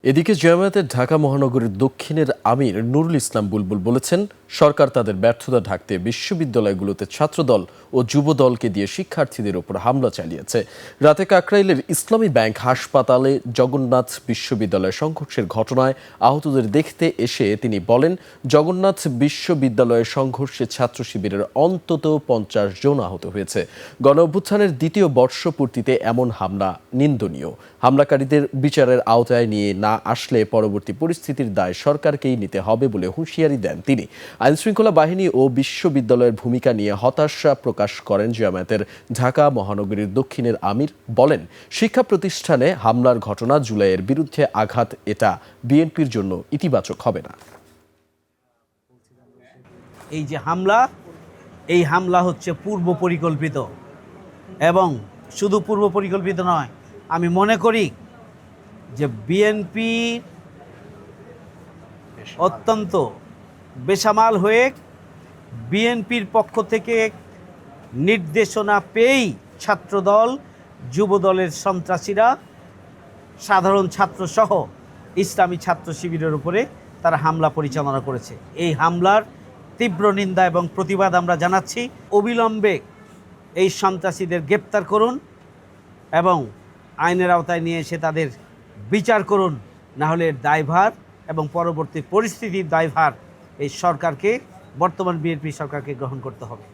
এদিকে জামায়াতের ঢাকা মহানগরীর দক্ষিণের আমির নুরুল ইসলাম বুলবুল বলেছেন, সরকার তাদের ব্যর্থতা ঢাকতে বিশ্ববিদ্যালয়গুলোতে ছাত্রদল ও যুবদলকে দিয়ে শিক্ষার্থীদের ওপর হামলা চালিয়েছে। রাতে কাকরাইলের ইসলামী ব্যাংক হাসপাতালে জগন্নাথ বিশ্ববিদ্যালয় সংঘর্ষের ঘটনায় আহতদের দেখতে এসে তিনি বলেন, জগন্নাথ বিশ্ববিদ্যালয়ের সংঘর্ষে ছাত্র শিবিরের অন্তত 50 জন আহত হয়েছে। গণঅভ্যুত্থানের দ্বিতীয় বর্ষপূর্তিতে এমন হামলা নিন্দনীয়। হামলাকারীদের বিচারের আওতায় নিয়ে না আসলে পরবর্তী পরিস্থিতির দায় সরকারকেই নিতে হবে বলে হুঁশিয়ারি দেন তিনি। আইনশৃঙ্খলা বাহিনী ও বিশ্ববিদ্যালয়ের ভূমিকা নিয়ে হতাশা প্রকাশ করেন জামায়াতের ঢাকা মহানগরীর দক্ষিণের আমির। বলেন, শিক্ষা প্রতিষ্ঠানে হামলার ঘটনা জুলাইয়ের বিরুদ্ধে আঘাত, এটা বিএনপির জন্য ইতিবাচক হবে না। এই যে এই হামলা হচ্ছে পূর্ব পরিকল্পিত, এবং শুধু পূর্ব পরিকল্পিত নয়, আমি মনে করি যে বিএনপি অত্যন্ত বেসামাল হয়ে বিএনপির পক্ষ থেকে নির্দেশনা পেয়েই ছাত্রদল, যুবদলের সন্ত্রাসীরা সাধারণ ছাত্রসহ ইসলামী ছাত্র শিবিরের উপরে তারা হামলা পরিচালনা করেছে। এই হামলার তীব্র নিন্দা এবং প্রতিবাদ আমরা জানাচ্ছি। অবিলম্বে এই সন্ত্রাসীদের গ্রেপ্তার করুন এবং আইনের আওতায় নিয়ে এসে তাদের বিচার করুন, না হলে দায়ভার এবং পরবর্তী পরিস্থিতির দায়ভার এই সরকারকে, বর্তমান বিএনপি সরকারকে গ্রহণ করতে হবে।